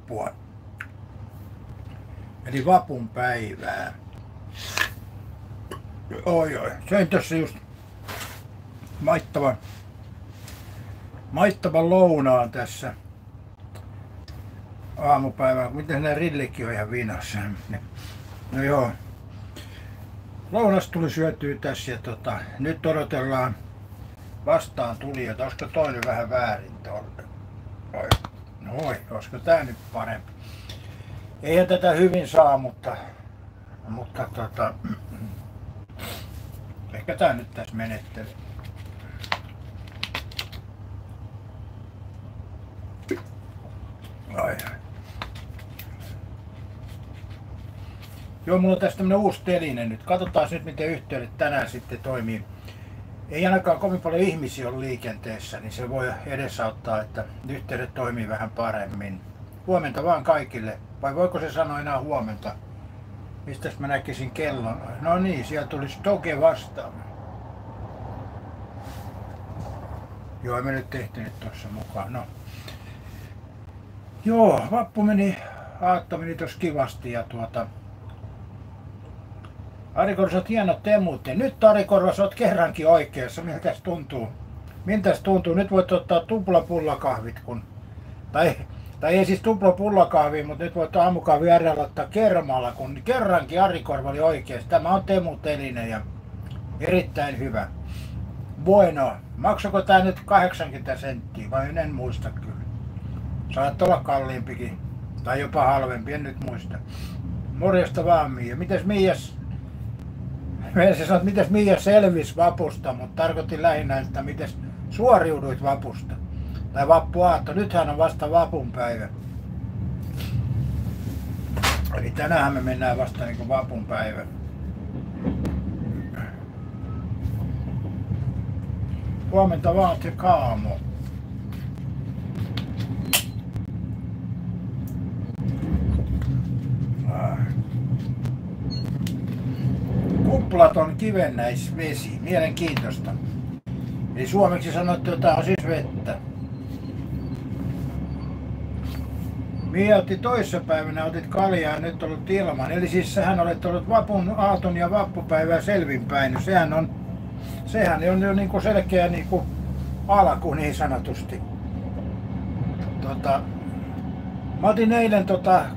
vappua. Eli vapun päivää. Oi. Söin tossa just maittavan lounaan tässä aamupäivänä. Miten nämä rillikki on ihan viinassa. No joo. Lounas tuli syötyä tässä ja nyt odotellaan vastaan tulijoita. Olisiko toinen vähän väärin tuolle? Oi, olisiko tää nyt parempi? Eihän tätä hyvin saa, mutta ehkä tää nyt tässä menettelee. Ai. Joo, mulla on tässä tämmönen uusi teline nyt. Katsotaan nyt miten yhteydet tänään sitten toimii. Ei ainakaan kovin paljon ihmisiä ole liikenteessä, niin se voi edesauttaa, että yhteydet toimii vähän paremmin. Huomenta vaan kaikille. Vai voiko se sanoa enää huomenta? Mistäs mä näkisin kellon? No niin, siellä tuli Stoke vastaan. Joo, ei me nyt tehtynyt tuossa mukaan. No. Joo, aatto meni tossa kivasti ja Ari Korva, sä oot hieno temut. Ja nyt Ari Korva, sä oot kerrankin oikeassa. Miltäs tuntuu? Nyt voit ottaa tuplapullakahvit, tai ei siis tuplapullakahvia, mutta nyt voit aamukahvi äärellä ottaa kermalla, kun kerrankin Ari Korva oli oikeassa. Tämä on temuteline ja erittäin hyvä. Bueno, maksako tää nyt 80 senttiä vai en muista kyllä. Saat olla kalliimpikin, tai jopa halvempi, en nyt muista. Morjesta vaan Miia. Mites Miia selvisi vapusta, mutta tarkoitin lähinnä, että miten suoriuduit vapusta. Tai vappuaatto. Nythän on vasta vapunpäivä. Eli tänään me mennään vasta niin kuin vapunpäivä. Huomenta vaan se kaamo. Kuplaton kivennäisvesi. Mielenkiintoista. Eli suomeksi sanottu, että on siis vettä. Mia otti toissapäivänä, otit kaljaa ja nyt ollut ilman. Eli siis sähän olet ollut vapun aaton ja vappupäivää selvinpäin. Sehän on jo niinku selkeä niinku alku niin sanotusti. Mä otin eilen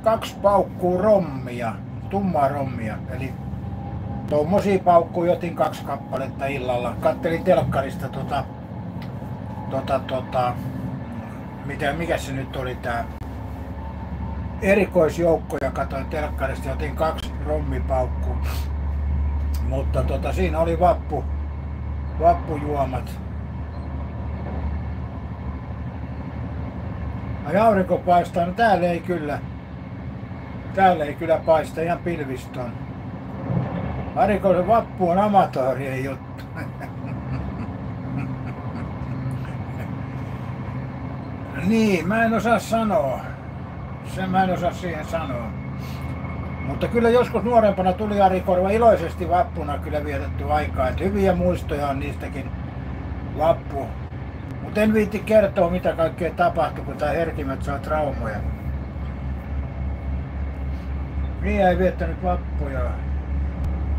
2 paukkua rommia, tummaa rommia. Eli tommosia paukkuja otin 2 kappaletta illalla. Kattelin telkkarista mikä se nyt oli tää erikoisjoukkoja, katoin telkkarista ja otin 2 rommipaukkua. Mutta siinä oli vappujuomat. Ai aurinko paistaa, no täällä ei kyllä paista, ihan pilviston. Arikoisen vappu on amatöörien juttu. Niin, mä en osaa sanoa. Mä en osaa siihen sanoa. Mutta kyllä joskus nuorempana tuli Ari Korva iloisesti vappuna kyllä vietetty aikaa. Että hyviä muistoja on niistäkin vappu. Mutta en viitti kertoa mitä kaikkea tapahtui, kun tää herkimät saa traumoja. Mia ei viettänyt vappuja.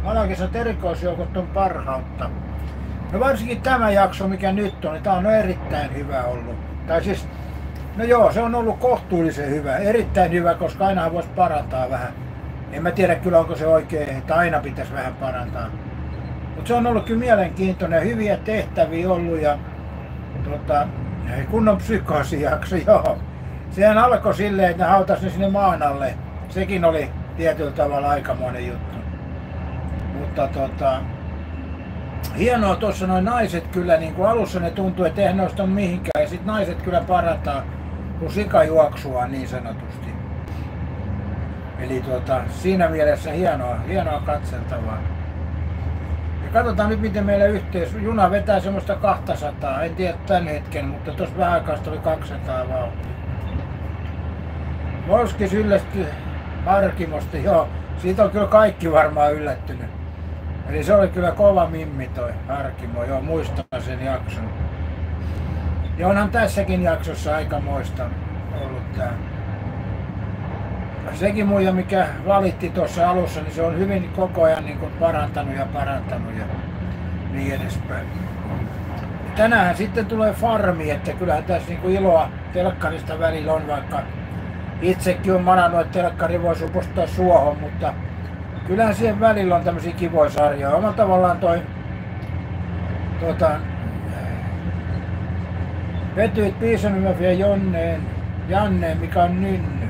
Alakisat erikoisjoukot on parhautta. No varsinkin tämä jakso mikä nyt on, niin tää on erittäin hyvä ollut. Tai siis, no joo, se on ollut kohtuullisen hyvä. Erittäin hyvä, koska aina voisi parantaa vähän. En mä tiedä kyllä onko se oikein, että aina pitäisi vähän parantaa. Mutta se on ollut kyllä mielenkiintoinen ja hyviä tehtäviä ollut ja kunnon psykoosijakso, joo. Sehän alkoi silleen, että ne hautasi ne sinne maan alle. Sekin oli tietyllä tavalla aikamoinen juttu. Mutta hienoa tuossa noin naiset kyllä, niin kuin alussa ne tuntuu, että eihän noista ole mihinkään. Ja sit naiset kyllä parantaa, kun sikajuoksua niin sanotusti. Eli siinä mielessä hienoa katseltavaa. Ja katsotaan nyt miten meillä juna vetää semmoista 200, en tiedä tän hetken, mutta tuossa vähän aikaa oli 200 vauhtia. Moskis yllästyi Harkimosta, joo, siitä on kyllä kaikki varmaan yllättynyt. Eli se oli kyllä kova mimmi toi Harkimo, joo muistan sen jakson. Ja onhan tässäkin jaksossa aikamoista ollut tää. sekin muija, mikä valitti tuossa alussa, niin se on hyvin koko ajan niin kuin parantanut ja niin edespäin. Tänään sitten tulee farmi, että kyllähän tässä niin kuin iloa telkkarista välillä on, vaikka itsekin on manannut, että telkkari voisi upostaa suohon, mutta kyllähän siihen välillä on tämmöisiä kivoja sarjoja. Omalla tavallaan Vetyit Piisonymöfi ja Janne, mikä on nynny.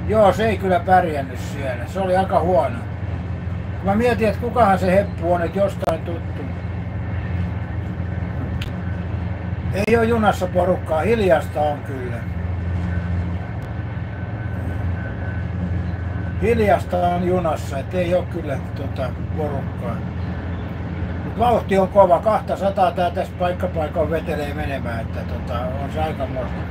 Joo, se ei kyllä pärjännyt siellä. Se oli aika huono. Mä mietin, että kukahan se heppu on, että jostain tuttu. Ei ole junassa porukkaa, hiljasta on kyllä. Hiljasta on junassa, et ei ole kyllä porukkaa. Mut vauhti on kova, 200 tää tässä paikkapaikoin vetelee menemään, että on se aikamoista.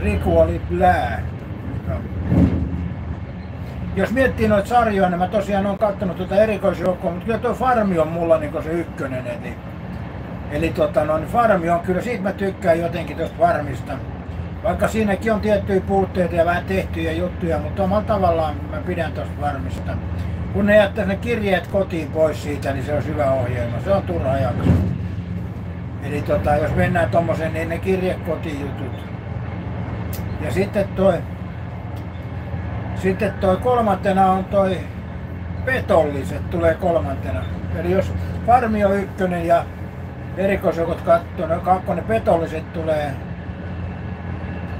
Riku oli plää. No. Jos miettii noita sarjoja, niin mä tosiaan oon kattonut erikoisjoukkoa, mutta kyllä tuo farmi on mulla niin se ykkönen. Eli farmi on kyllä, siitä mä tykkään jotenkin tuosta farmista. Vaikka siinäkin on tiettyjä puutteita ja vähän tehtyjä juttuja, mutta omalla tavallaan mä pidän tuosta farmista. Kun ne jättäisi ne kirjeet kotiin pois siitä, niin se on hyvä ohjelma. Se on turha jakso. Eli jos mennään tommoseen, niin ne kirje kotiin jutut. Ja sitten toi kolmantena on toi petolliset tulee kolmantena. Eli jos farmi on ykkönen ja erikoisjoukot kattoo, no kakkonen petolliset tulee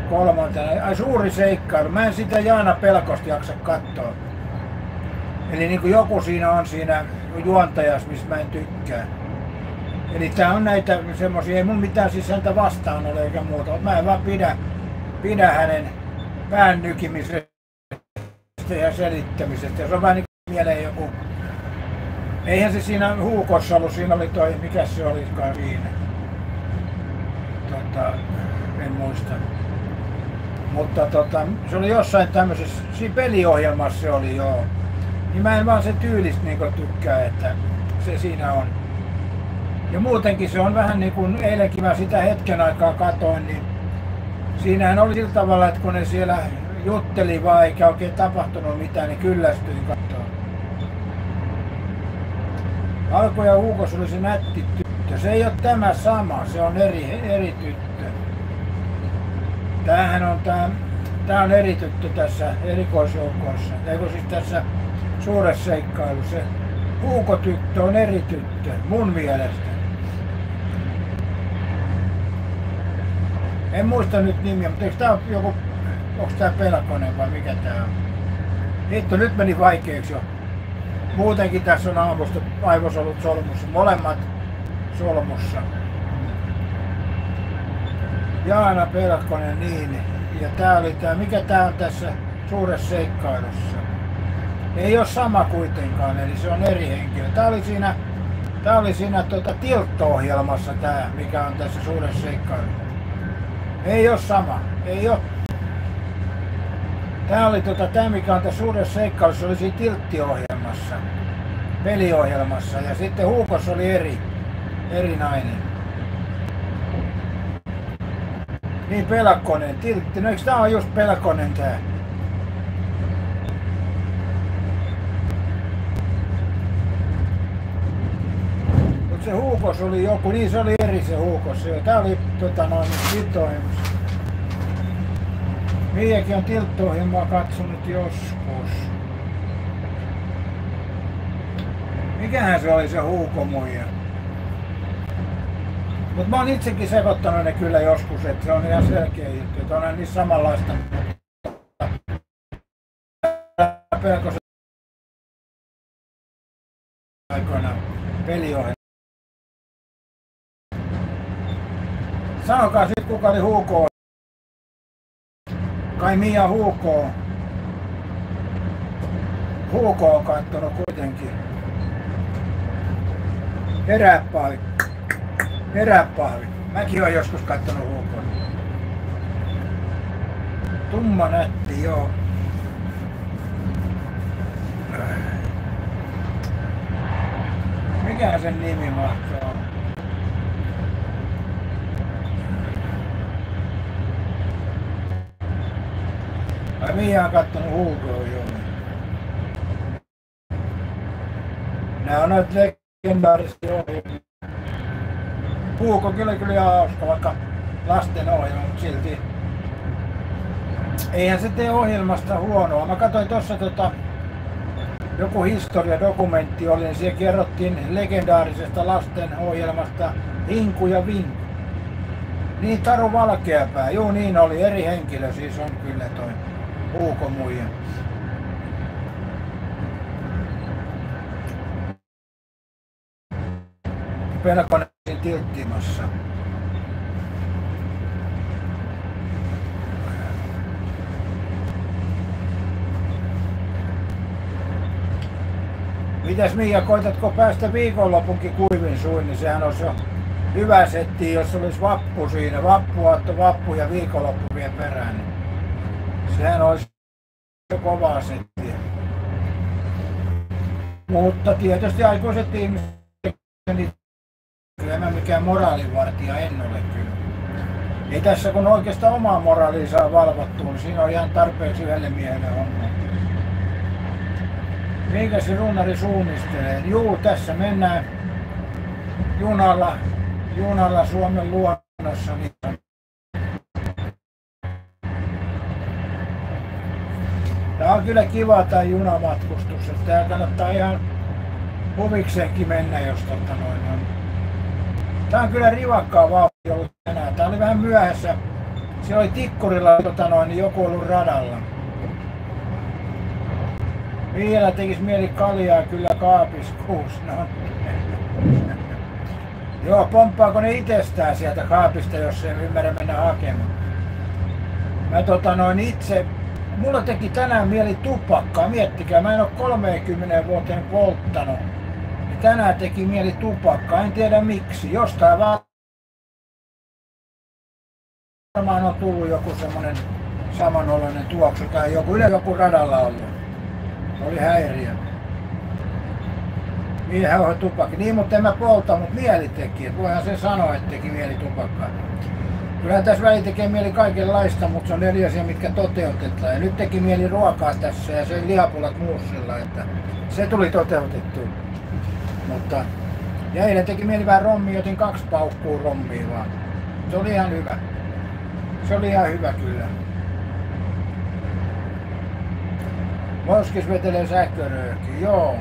kolmantena. Ai suuri seikkailu. Mä en sitä Jaana Pelkosta jaksa katsoa. Eli niin kuin joku siinä on siinä juontajassa, mistä mä en tykkää. Eli tää on näitä semmosia, ei mun mitään siis häntä vastaan ole eikä muuta. Mä en vaan pidä hänen pään nykimisestä ja selittämisestä. Ja se on vähän niin kuin mieleen joku. Eihän se siinä Huukossa ollut, siinä oli toi, mikä se olikaan siinä. En muista. Mutta se oli jossain tämmöisessä, siinä peliohjelmassa se oli joo. Niin mä en vaan sen tyylistä niin tykkää, että se siinä on. Ja muutenkin se on vähän niin kuin eilenkin mä sitä hetken aikaa katoin, niin siinähän oli sillä tavalla, että kun ne siellä jutteli vaan eikä oikein tapahtunut mitään, niin kyllästyin katsoa. Alko ja Huukos oli se nätti tyttö. Se ei ole tämä sama, se on eri tyttö. Tää on eri tyttö tässä erikoisjoukossa. Eikö siis tässä suuressa seikkailussa. Se Huuko-tyttö on eri tyttö, mun mielestä. En muista nyt nimiä, mutta eikö tää ole joku, onko tää Pelkonen vai mikä tää on? Hitto, nyt meni vaikeaksi jo. Muutenkin tässä on aamusta aivosolut solmussa, molemmat solmussa. Jaana Pelkonen, niin. Ja tää oli mikä tää on tässä suuressa seikkailussa? Ei ole sama kuitenkaan, eli se on eri henkilö. Tää oli siinä Tilt-ohjelmassa tää, mikä on tässä suuressa seikkailussa. Ei ole sama, ei ole. Tää oli tää, mikä on tässä suuressa seikkailussa, oli siinä Tiltti-ohjelmassa, peliohjelmassa, ja sitten Huukossa oli eri nainen. Niin Pelkonen, Tiltti, no eikö tää on just Pelkonen tää? Mut se Huukos oli joku, niin se oli eri se Huukos, tää oli Tiltti-ohjelmassa. Miiäkin on Tiltti-ohjelmaa katsonut joskus. Mikähän se oli se Huuko-muija? Mut mä oon itsekin sekoittanut ne kyllä joskus, että se on ihan selkeä juttu, että onhan niissä samanlaista. Pelkosen aikoina peliohjelma. Sanokaa sit kuka oli Huuko. Kai Mia Huuko. Huuko on kattonut kuitenkin. Heräpahvi. Mäkin oon joskus kattonut Huukoa. Tumma nätti, joo. Mikä sen nimi mahtoo? Mia on kattonut Hugoa joo. Nää on noita legendaarisia ohjelmia. Hugo kyllä ihan hauska, vaikka lasten ohjelma, mutta silti. Eihän se tee ohjelmasta huonoa. Mä katsoin tossa joku historiadokumentti oli, niin siellä kerrottiin legendaarisesta lasten ohjelmasta Hinku ja Vinku. Niin Taru Valkeapää, juu niin oli, eri henkilö siis on kyllä toi Hugo muija. Pelkonen tilttimassa. Mitäs Mia, koitatko päästä viikonlopunkin kuivin suin, niin sehän olisi jo hyvä setti, jos olisi vappu siinä. Vappuaatto, vappu ja viikonloppu vielä perään. Niin sehän olisi jo kovaa settiä. Mutta tietysti aikuiset ihmiset, niin kyllä mä mikään moraalinvartija en ole kyllä. Ei tässä kun oikeastaan omaa moraalia saa valvottua, niin siinä on ihan tarpeeksi yhdelle miehelle homma. Minkä se runnari suunnistelee? Juu, tässä mennään junalla Suomen luonnossa. Tää on kyllä kiva tää junamatkustus. Tää kannattaa ihan huvikseenkin mennä, jos on. Tää on kyllä rivakkaa vauhtia ollut tänään. Tää oli vähän myöhässä. Siellä oli Tikkurilla niin joku ollut radalla. Vielä tekis mieli kaljaa kyllä kaapiskuus. No. Joo, pomppaako ne itsestään sieltä kaapista, jos ei ymmärrä mennä hakemaan. Mä itse, mulla teki tänään mieli tupakkaa, miettikää, mä en oo 30 vuoteen polttanut. Ja tänään teki mieli tupakkaa, en tiedä miksi, jostain varmaan on tullut joku semmonen samanoloinen tuoksu tai joku radalla ollut. Oli häiriö. Miehän on tupakki. Niin, mutta en mä polta, mutta mieli teki. Voihan se sanoa, että teki mieli tupakkaa. Kyllähän tässä väli tekee mieli kaikenlaista, mutta se on eri asia, mitkä toteutetaan. Ja nyt teki mieli ruokaa tässä ja se lihapulat muussilla, että se tuli toteutettua. Mutta ja eilen teki mieli vähän rommia, otin 2 paukkua rommia vaan. Se oli ihan hyvä. Se oli ihan hyvä kyllä. Moskis vetelee sähköröökin, joo.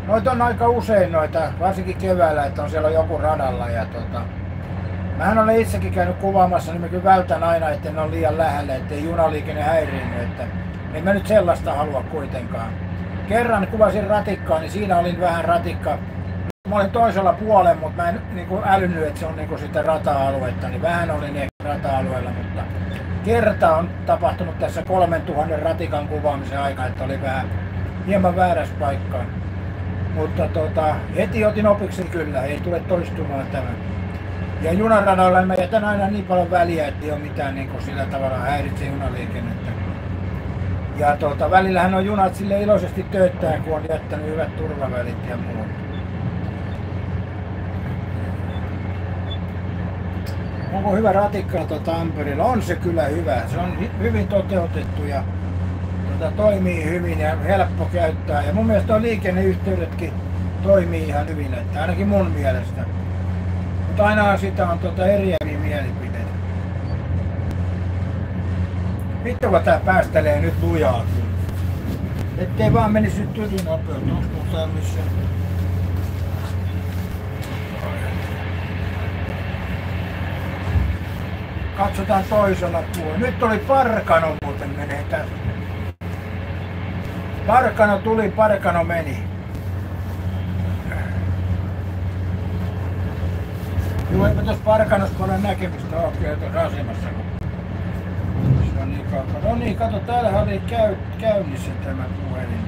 Noita on aika usein noita, varsinkin keväällä, että on siellä joku radalla ja mähän olen itsekin käynyt kuvaamassa, niin mä kyllä vältän aina, että ne on liian lähellä, ettei junaliikenne häiriinny, että en mä nyt sellaista halua kuitenkaan. Kerran kuvasin ratikkaa, niin siinä olin vähän ratikka. Mä olin toisella puolella, mutta mä en älynnyt, että se on sitä rata-aluetta, niin vähän olin ehkä rata-alueella, mutta kerta on tapahtunut tässä 3000 ratikan kuvaamisen aikaa, että oli vähän hieman väärässä paikkaan. Mutta heti otin opiksi kyllä, ei tule toistumaan tämä. Ja junaradoilla mä jätän aina niin paljon väliä, ettei ole mitään sillä tavalla häiritse junaliikennettä. Ja välillähän on junat sille iloisesti tööttää, kun on jättänyt hyvät turvavälit ja muut. Onko hyvä ratikka Tampereella? On se kyllä hyvä. Se on hyvin toteutettu ja toimii hyvin ja helppo käyttää. Ja mun mielestä nuo liikenneyhteydetkin toimii ihan hyvin, että ainakin mun mielestä. Mutta aina sitä on eriäviä mielipiteitä. Vittu, tää päästelee nyt lujaa kyllä. Ettei vaan menisi nyt ylinopeutta. Onks mun tää missä? Katsotaan toisella puolella. Nyt oli Parkano muuten menee tästä. Parkano tuli, Parkano meni. Joo, eipä tuossa Parkanossa ole näkemistä oikein tuossa asemassa. Se on niin kaukana. No niin, kato, täällähän oli käynnissä tämä puhelin.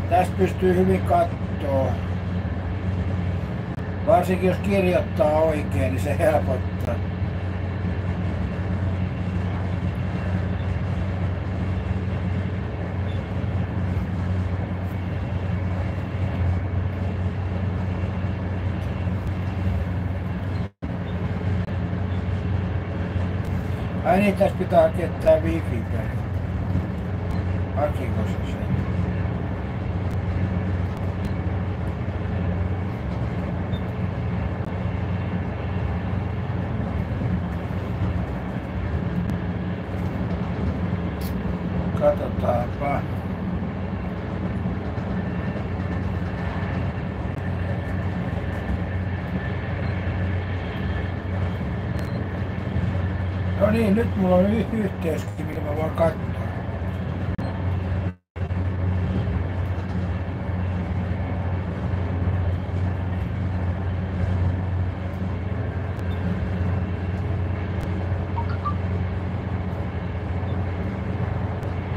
Tästä pystyy hyvin kattoo. Varsinkin jos kirjoittaa oikein, niin se helpottaa. Ai niin, tässä pitää hakea tää wifi päälle. Hakiko se sen? Katsotaanpa. No niin, nyt mulla on yhteyskin, millä mä voin katsoa.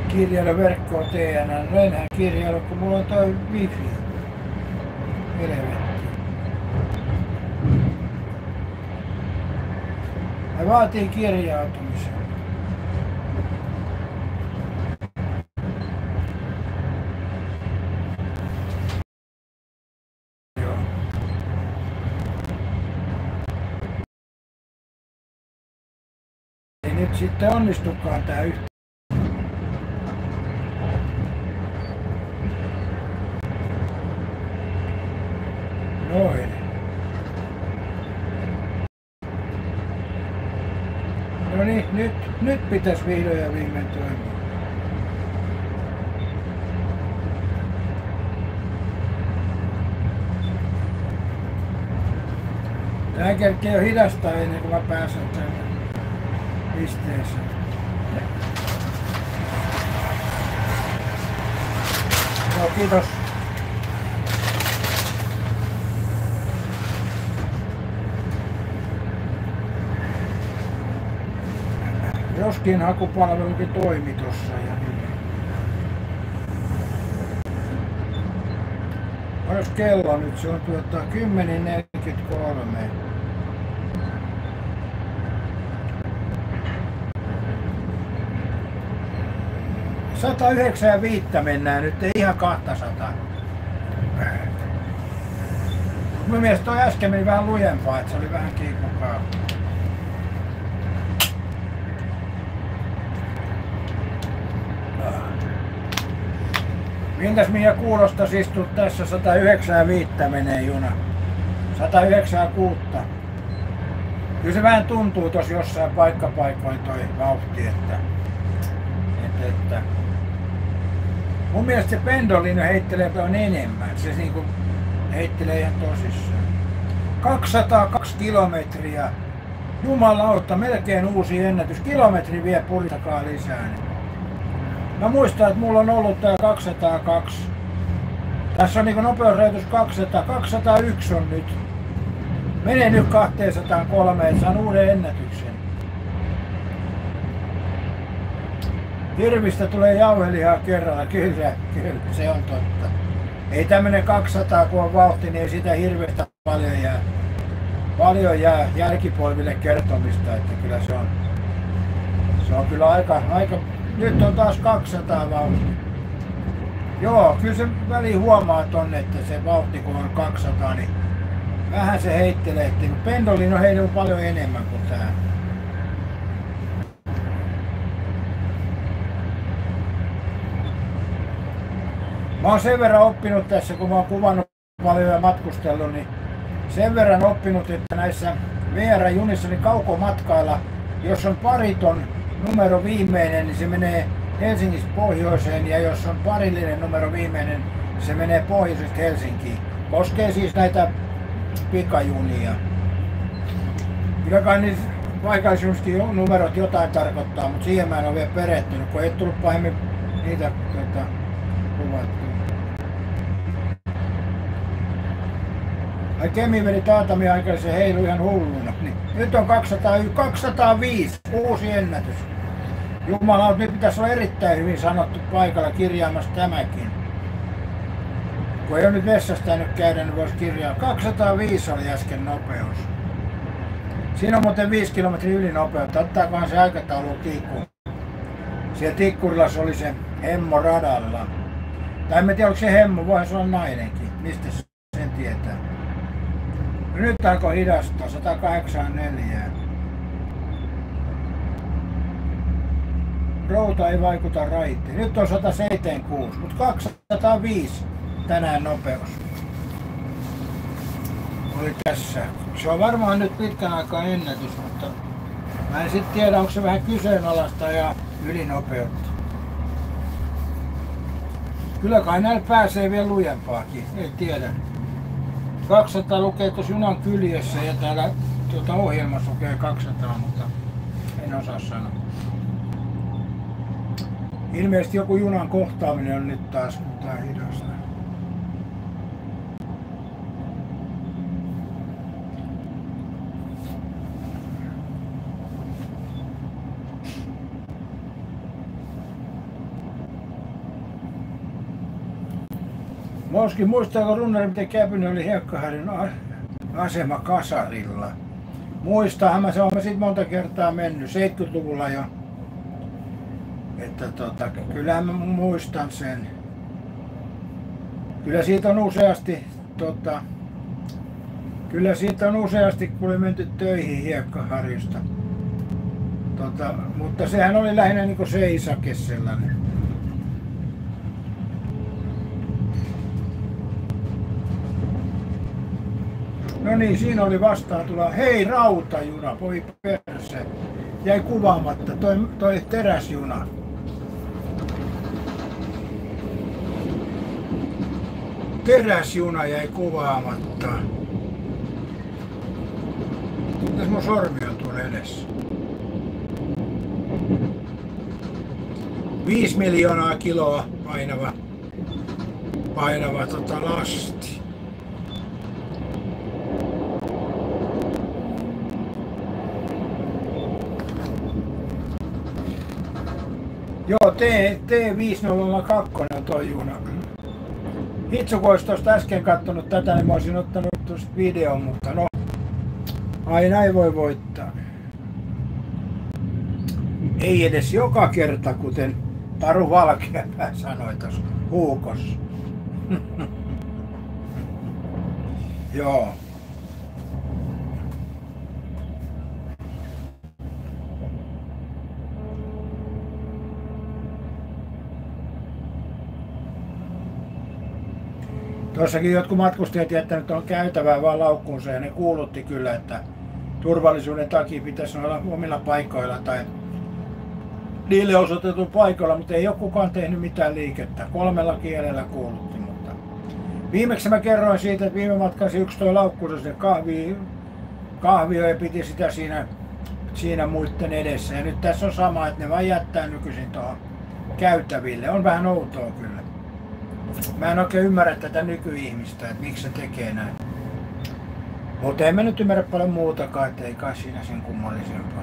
Kirjailla verkkoon TNN. No enhän kirjailla, kun mulla on toi wifi. Helvetti. Ja vaatii kirjautumisen. Joo. Ei nyt sitten onnistukaan tää yhteen. Noin. No niin, nyt pitäisi vihdoin ja viimein toimia. Tää kerkee jo hidastaa ennen kuin mä pääsen tänne pisteeseen. Joo, kiitos. Joskin hakupalvelukin toimi tossa ja niin. Olis kello nyt? Se on 10:43. ...195 mennään nyt, ei ihan 200. Mun mielestä toi äsken meni vähän lujempaa, että se oli vähän kiikkukaa. Miltäs Mia kuulostaisi istua tässä? 195 menee juna. 196. Kyllä se vähän tuntuu tossa jossain paikkapaikoin toi vauhti, että mun mielestä se Pendolino heittelee paljon enemmän. Se niinku heittelee ihan tosissaan. 202 kilometriä. Jumalauta, melkein uusi ennätys. Kilometri vie puristakaan lisää. Mä muistan, että mulla on ollut tää 202. Tässä on niinku nopeusrajoitus 200. 201 on nyt. Menee nyt 203, että saan uuden ennätyksen. Hirvistä tulee jauhelihaa kerralla, kyllä se on totta. Ei tämmönen 200 kun on vauhti, niin ei sitä hirveästä paljon jää jälkipolville kertomista, että kyllä se on kyllä aika nyt on taas 200 vauhti. Joo, kyllä se väliin huomaa tonne, että se vauhti kun on 200, niin vähän se heittelee. Pendolino heiluu paljon enemmän kuin tää. Mä oon sen verran oppinut tässä, kun mä oon kuvannut paljon ja matkustellut, niin sen verran oppinut, että näissä VR-junissa niin kaukomatkailla, jos on pariton numero viimeinen, niin se menee Helsingistä pohjoiseen, ja jos on parillinen numero viimeinen, se menee pohjoisesta Helsinkiin. Koskee siis näitä pikajunia. Kyllä kai niissä paikallisjunissakin numerot jotain tarkoittaa, mutta siihen mä en ole vielä perehtynyt, kun ei tullut pahemmin niitä kuvattu. Ai Kemi meni Taatami aikaan, se heilui ihan hulluna. Niin, nyt on 205, uusi ennätys. Jumala, nyt pitäisi olla erittäin hyvin sanottu paikalla kirjaamassa tämäkin. Kun ei ole nyt vessasta nyt käydä, niin voisi kirjaa. 205 oli äsken nopeus. Siinä on muuten 5 kilometrin ylinopeutta. Ottaakohan se aikataulu tikku. Siellä Tikkurilla se oli se Hemmo radalla. Tai en tiedä, onko se Hemmo, voihan se olla nainenkin. Mistä sen tietää? Nyt alkoi hidastaa, 184. routa ei vaikuta raiteen. Nyt on 176, mutta 205 tänään nopeus. Oli tässä. Se on varmaan nyt pitkän aikaa ennätys, mutta mä en sitten tiedä, onko se vähän kyseenalaista ja ylinopeutta. Kyllä kai näillä pääsee vielä lujempaakin, ei tiedä. 200 lukee tuossa junan kyljessä ja täällä ohjelmassa lukee 200, mutta en osaa sanoa. Ilmeisesti joku junan kohtaaminen on nyt taas, kun tää hidasta. Moskin muistaako runnari, miten Käpynen oli Hiekkaharjun asema kasarilla? Muistahan mä, se on sit monta kertaa mennyt, 70-luvulla jo. Että kyllä mä muistan sen. Kyllä siitä on useasti, kun oli menty töihin Hiekkaharjusta. Mutta sehän oli lähinnä niinku seisake sellainen. No niin, siinä oli vastaan tulla. Hei, rautajuna, voi perse. Jäi kuvaamatta, toi teräsjuna. Teräsjuna jäi kuvaamatta. Tässä mun sormi on tuolla edessä. 5 miljoonaa kiloa painava lasti. Joo, T5002 on tuo juna. Hitsu, kun olisi tuosta äsken kattonut tätä, niin mä olisin ottanut tuosta videon, mutta no, aina ei voi voittaa. Ei edes joka kerta, kuten Taru Valkeapää sanoi tuossa Huukossa. Joo. Tuossakin jotkut matkustajat jättänyt on käytävää vaan laukkuunsa ja ne kuulutti kyllä, että turvallisuuden takia pitäisi olla omilla paikoilla tai niille osoitetun paikoilla, mutta ei ole kukaan tehnyt mitään liikettä. 3 kielellä kuulutti, mutta viimeksi mä kerroin siitä, että viime matkassa yksi toi laukkuunsa sinne kahvio ja piti sitä siinä muiden edessä. Ja nyt tässä on sama, että ne vaan jättää nykyisin tuohon käytäville. On vähän outoa kyllä. Mä en oikein ymmärrä tätä nykyihmistä, että miksi se tekee näin. Mutta en mä nyt ymmärrä paljon muutakaan, että ei kai siinä sen kummallisempaa.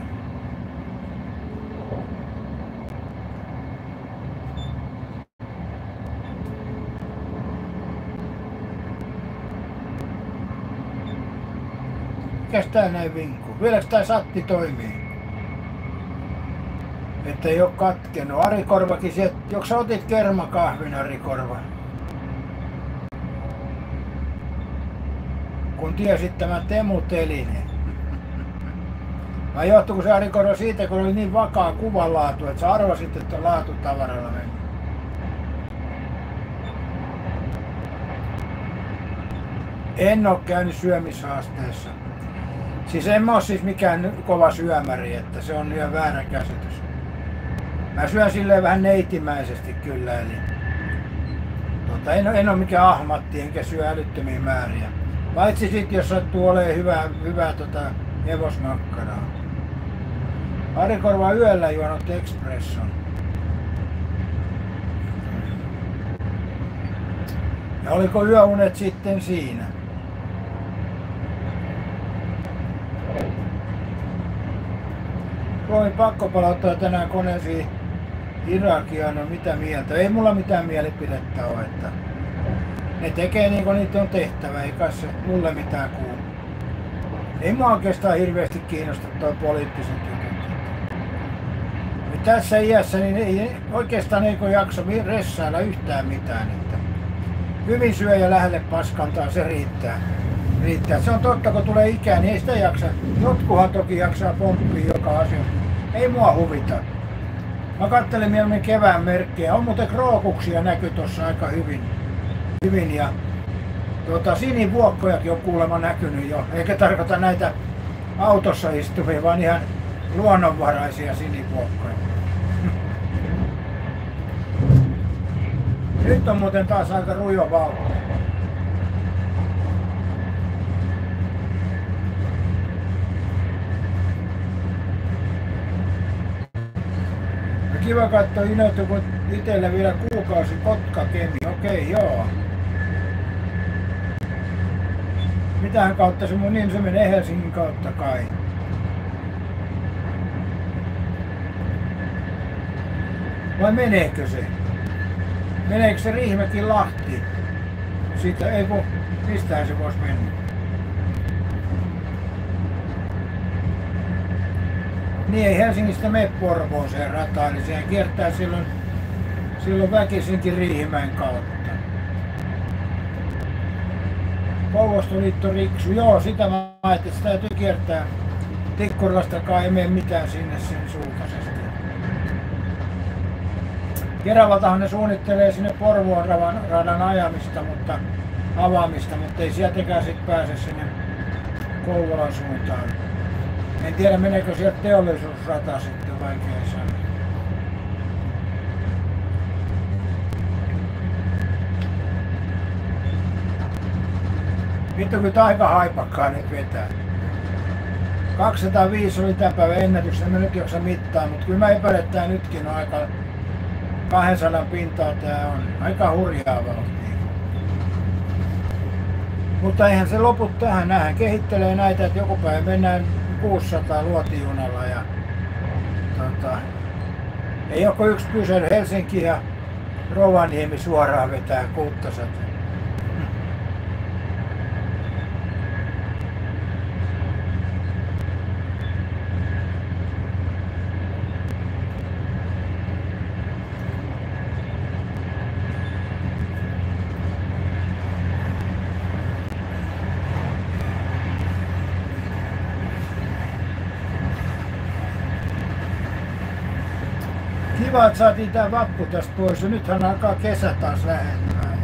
Mikäs tää näin vinkkuu? Vieläks tää satti toimii? Että ei oo katkenut. Ari Korvakin sieltä. Joko sä otit kermakahvin, Ari Korva? Kun tiesit tämän Teemu Telinen. Vai johtuiko se Ari Korva siitä, kun oli niin vakaa kuvanlaatu, että sä arvasit, että on laatutavaralla mennyt? En oo käynyt syömishaasteessa. Siis en mä oo siis mikään kova syömäri, että se on ihan väärä käsitys. Mä syön silleen vähän neitimäisesti kyllä, eli en oo mikään ahmatti enkä syö älyttömiä määriä. Paitsi sit jos sattuu olemaan hyvää hevosmakkaraa. Ari Korva yöllä juonut espresson. Ja oliko yöunet sitten siinä? Suomi pakko palauttaa tänään koneisiin Irakia, no mitä mieltä? Ei mulla mitään mielipidettä ole, että ne tekee niin kuin niitä on tehtävä, ei kai se mulle mitään kuulu. Ei mua oikeastaan hirveästi kiinnosta toi poliittiset jutut. Ja tässä iässä niin ei oikeastaan jaksa ressailla yhtään mitään. Että hyvin syö ja lähelle paskantaa, se riittää. Se on totta, kun tulee ikään, niin ei sitä jaksa. Jotkuhan toki jaksaa pomppia joka asia. Ei mua huvita. Mä kattelin mieluummin kevään merkkejä. On muuten krookuksia näky tuossa aika hyvin ja sinivuokkojakin on kuulemma näkynyt jo. Eikä tarkoita näitä autossa istuvia, vaan ihan luonnonvaraisia sinivuokkoja. Nyt on muuten taas aika rujo vauhti. Kiva katsoa innoittu, kun itsellä vielä kuukausi Kotka-Kemi. Okei, joo. Mitähän kautta se mun niin se menee Helsingin kautta kai. Vai meneekö se? Meneekö se Riihimäki Lahti? Siitä ei kun, mistähän se voisi mennä? Niin ei Helsingistä mene Porvooseen rataan, niin sehän kiertää silloin väkisinkin Riihimäen kautta. Kouvostoliitto Riksu, joo sitä mä ajattelin, että sitä täytyy kiertää. Tikkurilastakaan ei mene mitään sinne sen suuntaisesti. Keravaltahan ne suunnittelee sinne Porvoon radan ajamista, avaamista, mutta ei sieltäkään sit pääse sinne Kouvolan suuntaan. En tiedä meneekö sieltä teollisuusrata sitten, vaikea sanoa. Vittu kun aika haipakkaa nyt vetää. 205 oli tämän päivän ennätys, en mä nyt jaksa mittaa, mutta kyllä mä epäilen, että tää nytkin on aika 200 pintaa, tää on aika hurjaa vauhtia. Mutta eihän se lopu tähän, näähän kehittelee näitä, että joku päivä mennään 600 luotijunalla ja ei joko yksi kysely Helsinki ja Rovaniemi suoraan vetää 600. Kiva, että saatiin tää vappu tästä pois ja nythän alkaa kesä taas lähentymään.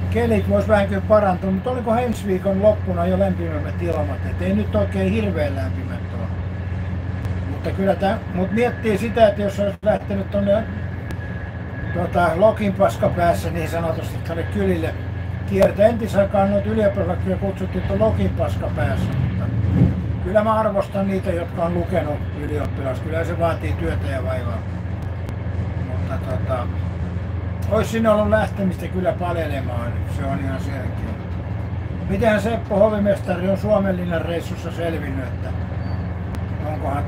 Kelit vois vähän kyllä parantua, mutta oliko ensi viikon loppuna jo lämpimämmät ilmat, et ei nyt oikein hirveän lämpimät ole. Mutta kyllä mut miettii sitä, että jos olisi lähtenyt tonne Lokin paskapäässä niin sanotusti tuonne kylille kiertää. Entisaikaan noita ylioppilaslakia kutsuttiin Lokin paskapäässä, mutta kyllä mä arvostan niitä, jotka on lukenut ylioppilas. Kyllä se vaatii työtä ja vaivaa. Mutta olisi sinne ollut lähtemistä kyllä palelemaan. Se on ihan selkeä. Mitenhän Seppo hovimestari on Suomenlinnan reissussa selvinnyt, että onkohan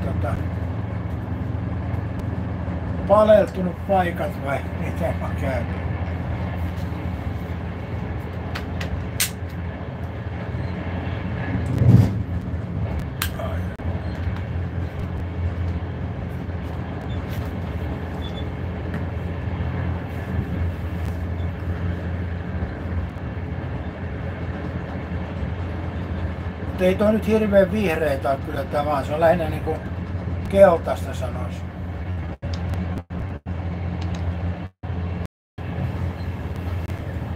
paleltunut paikat vai miten mä käyn? Ei toi nyt hirveän vihreitä ole kyllä tämä, vaan se on lähinnä niinku keltaista sanoisin.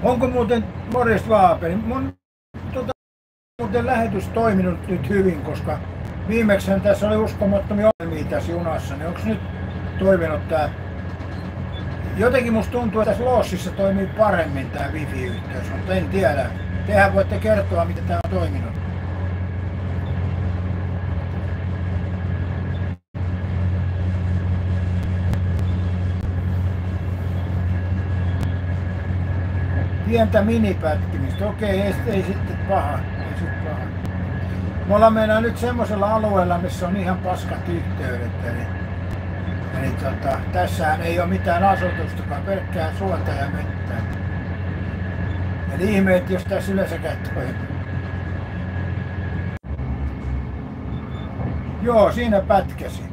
Onko muuten, morjesta Vaapeli, mun muuten lähetys toiminut nyt hyvin, koska viimeksi tässä oli uskomattomia ongelmia tässä junassa, niin onko nyt toiminut tää? Jotenkin musta tuntuu, että tässä Loossissa toimii paremmin tää wifi-yhteys, mutta en tiedä. Tehän voitte kertoa, miten tää on toiminut. Pientä minipätkimistä. Okei, ei sitten paha. Ei sitten paha. Me ollaan mennään nyt semmoisella alueella, missä on ihan paskat yhteydet. Eli tässähän ei ole mitään asutustakaan, pelkkää suota ja vettä. Eli ihme, että jos tässä yleensäkään toimii. Joo, siinä pätkäsi.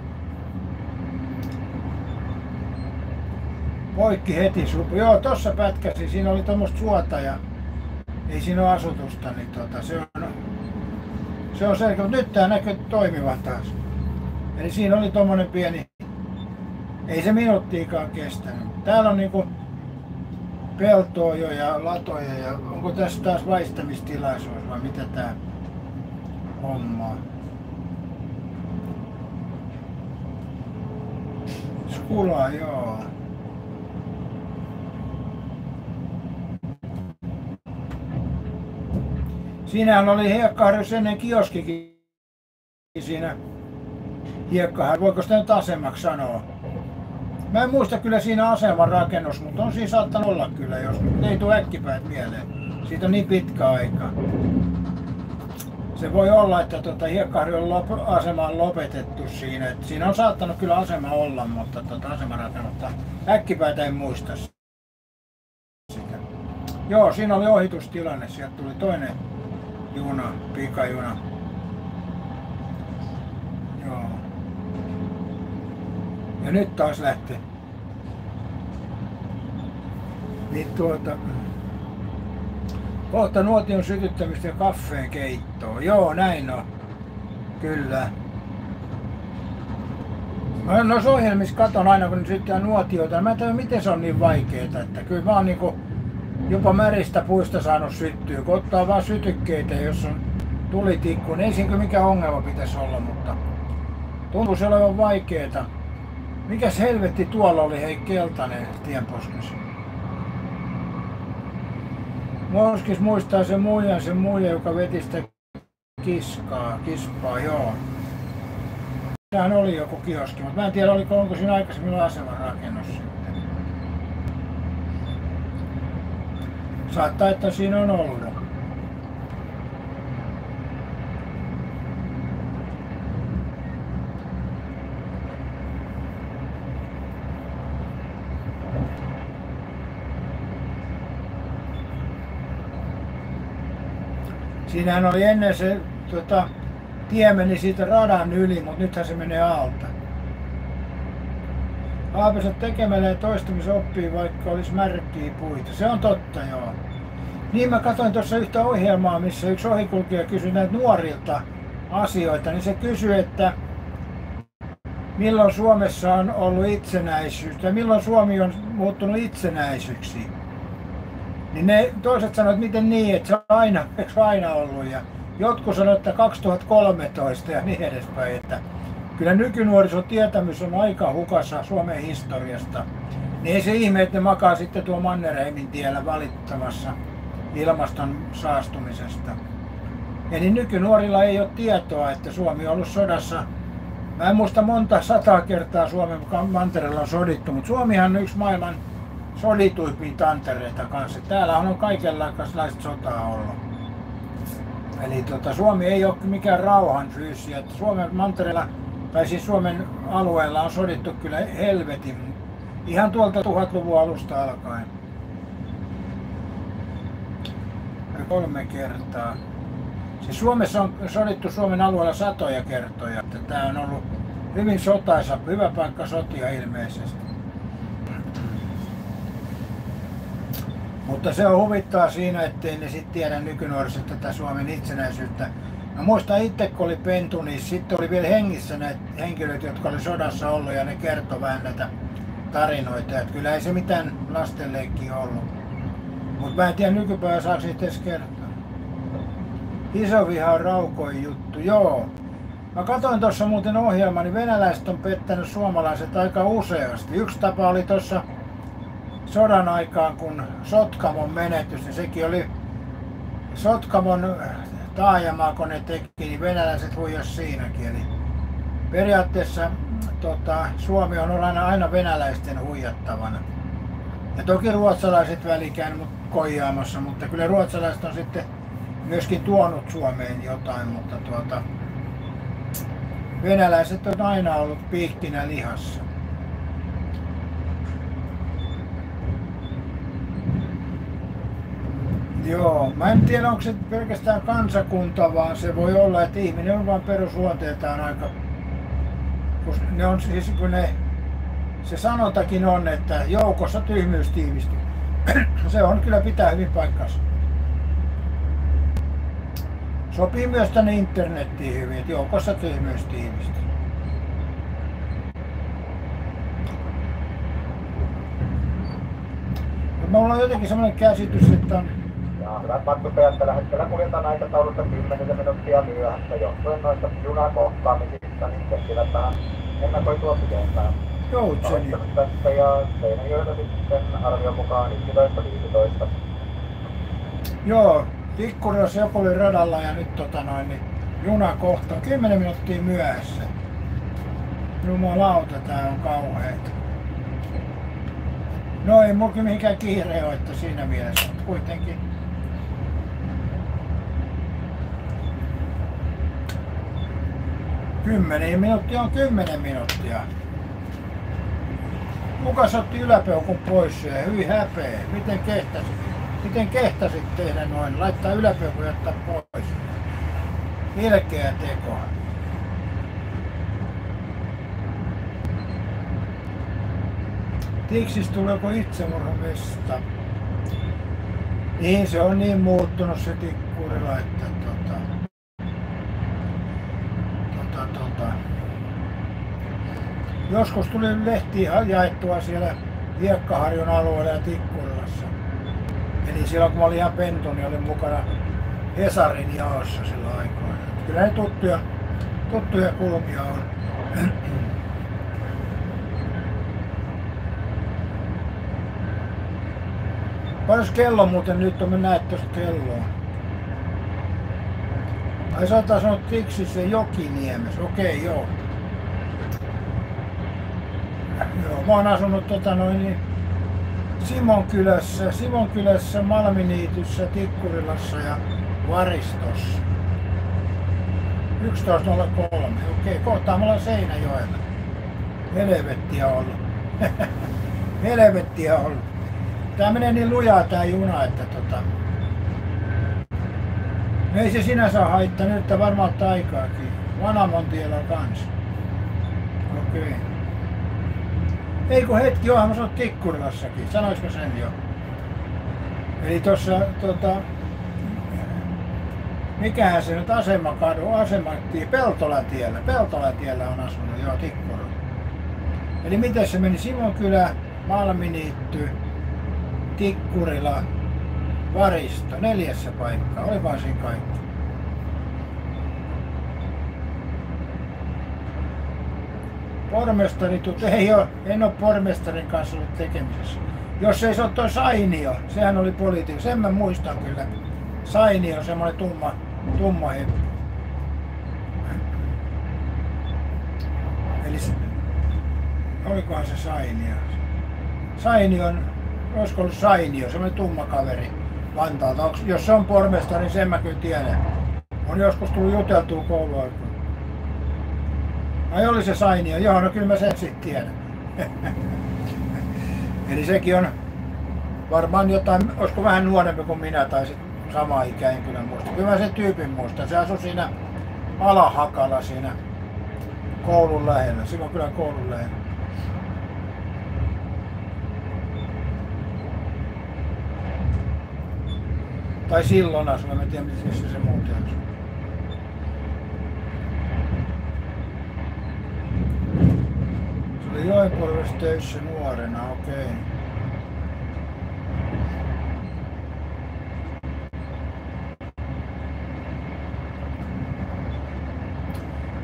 Poikki heti supu. Joo, tossa pätkäsi. Siinä oli tommoista suota ja ei siinä ole asutusta, niin se on selkeä. Nyt tää näkyy toimivan taas. Eli siinä oli tommonen pieni, ei se minuuttiikaan kestänyt. Täällä on niinku peltoa jo ja latoja ja onko tässä taas väistämistilaisuus vai mitä tää hommaa? Skula, joo. Siinähän oli Hiekkaharjussa ennen kioskikin siinä Hiekkaharjussa. Voiko sitä nyt asemaksi sanoa? Mä en muista kyllä siinä aseman rakennus, mutta on siinä saattanut olla kyllä, jos ei tule äkkipäät mieleen. Siitä on niin pitkä aika. Se voi olla, että Hiekkaharjun asema on lopetettu siinä. Et siinä on saattanut kyllä asema olla, mutta asemarakennusta äkkipäitä en muista sitä. Joo, siinä oli ohitustilanne. Sieltä tuli toinen juna, pikajuna. Joo. Ja nyt taas lähtee. Niin kohta nuotion sytyttämistä ja kaffeen keittoa. Joo, näin on. Kyllä. Mä noissa ohjelmissa katon aina kun ne syttää nuotioita. Mä en tiedä miten se on niin vaikeeta. Että kyllä mä oon niinku jopa märistä puista saanut syttyä. Kun ottaa vaan sytykkeitä, jos on tulitikku, niin ei siinä mikään ongelma pitäisi olla. Mutta tuntuu se olevan vaikeeta. Mikäs helvetti tuolla oli hei keltainen tienposkessa? Moskis muistaa se muija, joka veti sitä kispaa, joo. Sehän oli joku kioski, mutta mä en tiedä onko siinä aikaisemmin aseman rakennus sitten. Saattaa, että siinä on ollut. Siinähän oli ennen se tie meni siitä radan yli, mutta nythän se menee alta. Haapaset tekemällä ja toistamisen oppii, vaikka olisi märkiä puita. Se on totta, joo. Niin mä katsoin tuossa yhtä ohjelmaa, missä yksi ohikulkija kysyi näitä nuorilta asioita, niin se kysyi, että milloin Suomessa on ollut itsenäisyys ja milloin Suomi on muuttunut itsenäisyksi. Niin ne toiset sanoivat, että miten niin, että se on aina ollut. Ja jotkut sanoivat, että 2013 ja niin edespäin. Että kyllä nykynuorison tietämys on aika hukassa Suomen historiasta. Niin ei se ihme, että ne makaa sitten tuo Mannerheimin tiellä valittamassa ilmaston saastumisesta. Eli nykynuorilla ei ole tietoa, että Suomi on ollut sodassa. Mä en muista monta 100 kertaa Suomen mantereella on sodittu, mutta Suomihan on yksi maailman sodituimpia tantereita kanssa. Täällä on kaikenlaista sotaa ollut. Eli Suomi ei ole mikään rauhanfyysi. Suomen mantereella, tai siis Suomen alueella on sodittu kyllä helvetin. Ihan tuolta 1000-luvun alusta alkaen. 3 kertaa. Siis Suomessa on sodittu Suomen alueella satoja kertoja. Tämä on ollut hyvin sotaisa, hyvä paikka sotia ilmeisesti. Mutta se on huvittaa siinä, ettei ne sitten tiedä nykynuorisosta tätä Suomen itsenäisyyttä. Mä muistan itse, kun oli pentu, niin sitten oli vielä hengissä näitä henkilöitä, jotka oli sodassa ollut ja ne kertoi vähän näitä tarinoita. Et kyllä ei se mitään lastenleikkiä ollut. Mutta mä en tiedä nykypäivä saako siitä edes kertoa. Iso viha on raukoin juttu, joo. Mä katsoin tuossa muuten ohjelmaa, niin venäläiset on pettänyt suomalaiset aika useasti. Yksi tapa oli tuossa sodan aikaan, kun Sotkamon menetys, niin sekin oli Sotkamon taajamaa, kun ne teki, niin venäläiset huijasi siinäkin. Eli periaatteessa Suomi on aina venäläisten huijattavana. Ja toki ruotsalaiset välikään koijaamassa, mutta kyllä ruotsalaiset on sitten myöskin tuonut Suomeen jotain, mutta venäläiset on aina ollut piikkinä lihassa. Joo, mä en tiedä onko se pelkästään kansakunta, vaan se voi olla, että ihminen on vain perusluonteeltaan aika, kun ne on siis kun se sanotakin on, että joukossa tyhmyys tiivistyy. Se on kyllä pitää hyvin paikkansa. Sopii myös tänne internettiin hyvin, että joukossa tyhmyys tiivistyy. Mulla on jotenkin semmoinen käsitys, että on... Ja hyvät matkustajat, tällä hetkellä kuljetaan aikataulusta 10 minuuttia myöhässä johtuen noista junakohtaamisista, niin tehtivät vähän ennakoitua pidempään. Joutseni. Tästä ja Seinäjoelta sitten arvion mukaan 11.15. Joo, Tikkurilassa joku oli radalla ja nyt niin juna kohta 10 minuuttia myöhässä. Jumalauta, tää on kauheeta. No ei mulla kyllä mihinkään kiire ole, että siinä mielessä, mutta kuitenkin. Kymmenen minuuttia on 10 minuuttia. Kukas otti yläpeukun pois ja hyvin häpeä. Miten kehtasit tehdä noin? Laittaa yläpeukun ja ottaa pois. Ilkeä teko. Tiksis tulee joku itsemurhamesta. Niin se on niin muuttunut se Tikkurila, että joskus tuli lehtiä jaettua siellä Hiekkaharjun alueella ja Tikkurilassa. Eli silloin kun mä olin ihan pentu, niin olin mukana Hesarin jaossa silloin aikoina. Kyllä ne tuttuja kulmia on. Paljon kello muuten nyt on, mä näet tosta kelloa. Ai sä oot sanonut Tiksissä Jokiniemes, okei joo. Joo, mä oon asunut Simonkylässä, Malminiityssä, Tikkurilassa ja Varistossa. 11.03, okei, kohta me ollaan Seinäjoella. Helvettiä ollut. Helvettiä ollut. Tää menee niin lujaa tää juna, että ei se sinänsä haittaa, nyt varmaan ottaa aikaakin. Vanamontiellä kanssa. Okei. Ei kun hetki, johan mä sanoin Tikkurilassakin, sanois mä sen jo. Eli tossa mikähän se nyt Peltolatiellä on asunut, joo Tikkurilla. Eli miten se meni? Simonkylä, Malminiitty, Tikkurila, Varisto, 4 paikkaa, oli vaan siinä kaikki. Pormestari, en ole pormestarin kanssa ollut tekemisessä. Jos ei se ole toi Sainio, sehän oli poliitikko, sen mä muistan kyllä. Sainio, semmoinen tumma heppu. Eli olikohan se Sainio? Sainion, olisiko ollut Sainio, semmoinen tumma kaveri Vantaalta. Jos se on pormestari, sen mä kyllä tiedän. On joskus tullut juteltua kouluaikoina. Ai oli se Sainio, joo, no kyllä mä sen sitten tiedän. Eli sekin on varmaan jotain, olisiko vähän nuorempi kuin minä tai sitten sama ikä, en kyllä muista. Kyllä mä sen tyypin muistan, se asui siinä Alahakalla siinä koulun lähellä, silloin kyllä koulun lähellä. Tai silloin asui, en tiedä missä se muuten asui. Se oli Joenporvessa töissä nuorena, okei.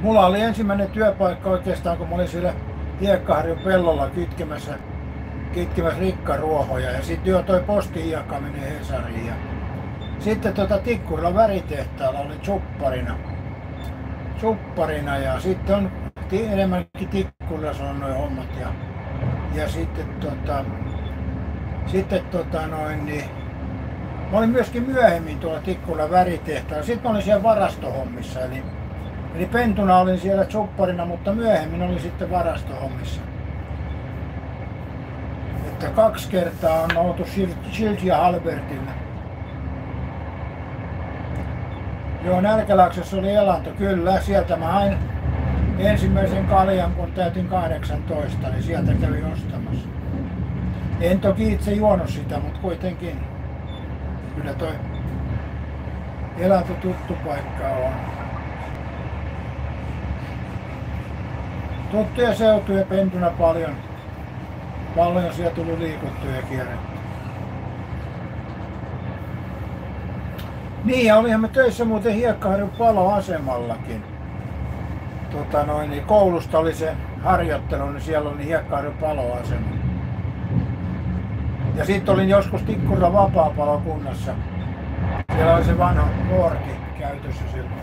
Mulla oli ensimmäinen työpaikka oikeastaan, kun mä olin siellä Hiekkaharjun pellolla kitkemässä rikkaruohoja ja sitten jo toi postin jakaminen Hesariin. Ja sitten Tikkurilan väritehtaalla oli supparina ja sitten on enemmänkin Tikkurilassa on noin hommat ja sitten mä olin myöskin myöhemmin tuolla Tikkurilan väritehtaalla. Sitten mä olin siellä varastohommissa eli pentuna olin siellä supparina, mutta myöhemmin olin sitten varastohommissa. Että 2 kertaa on oltu Schild ja Halbertilla. Joo, Nälkälaaksossa oli elanto, kyllä. Sieltä mä hain ensimmäisen kaljan, kun täytin 18, niin sieltä kävin ostamassa. En toki itse juonut sitä, mutta kuitenkin. Kyllä toi elanto tuttu paikka on. Tuttuja seutuja pentuna paljon. Paljon siellä tullut liikuttua ja kierrettyä. Niin, ja olihan me töissä muuten Hiekkaharjun paloasemallakin. Niin koulusta oli se harjoittelu, niin siellä oli Hiekkaharjun paloasema. Ja sitten olin joskus Tikkuran vapaapalokunnassa. Siellä oli se vanha Forti käytössä silloin.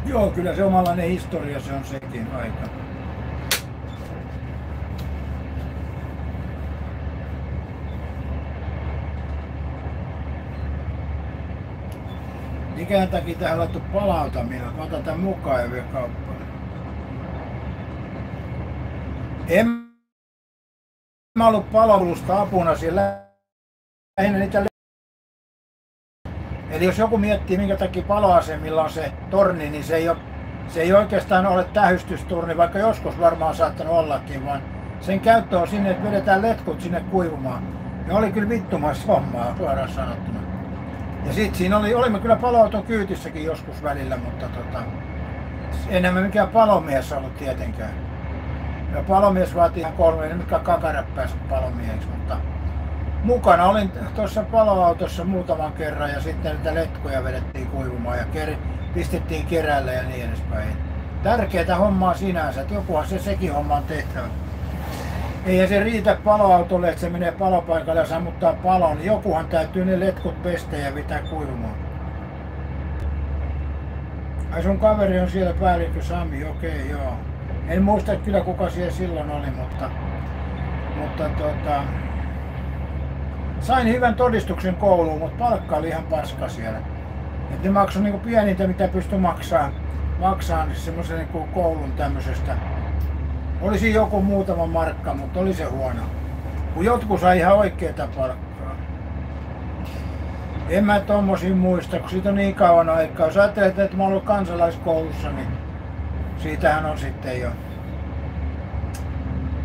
Joo, kyllä se omanlainen historia se on sekin aika. Mikään takia tähän laittu palautaminen. Mä otan tän mukaan ja vie kauppaan. En mä ollut palvelusta apuna siellä lähinnä niitä. Eli jos joku miettii minkä takia paloasemilla on se torni, niin se ei oikeastaan ole tähystystorni, vaikka joskus varmaan saattanut ollakin, vaan sen käyttö on sinne, että vedetään letkut sinne kuivumaan. Ne oli kyllä vittumaista hommaa, suoraan sanottuna. Ja sit siinä olimme kyllä paloauton kyytissäkin joskus välillä, mutta enemmän mikään palomies ollut tietenkään. Ja palomies vaatii ihan 3, ei mikään kakarat päässyt palomieheksi, mutta mukana olin tuossa paloautossa muutaman kerran ja sitten niitä letkuja vedettiin kuivumaan ja pistettiin kerälle ja niin edespäin. Tärkeää hommaa sinänsä, että jokuhan sekin homma on tehtävä. Eihän se riitä paloautolle, että se menee palopaikalle ja sammuttaa palon, niin jokuhan täytyy ne letkut pestä ja pitää kuivumaan. Ai sun kaveri on siellä päällikkö Sami, okei, joo. En muista kyllä kuka siellä silloin oli, mutta sain hyvän todistuksen kouluun, mutta palkka oli ihan paska siellä. Et ne maksoi niinku pienintä mitä pystyi maksaan semmoisen niinku koulun tämmöisestä. Olisi joku muutama markka, mutta oli se huono. Kun jotkut sai ihan oikeeta palkkaa. En mä tommosia muista, kun siitä on niin kauan aikaa. Jos ajattelet, että mä oon ollut kansalaiskoulussa, niin siitähän on sitten jo.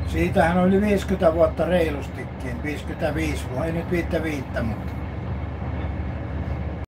Siitähän on yli 50 vuotta reilustikin, 55 vuotta, ei nyt 55, mutta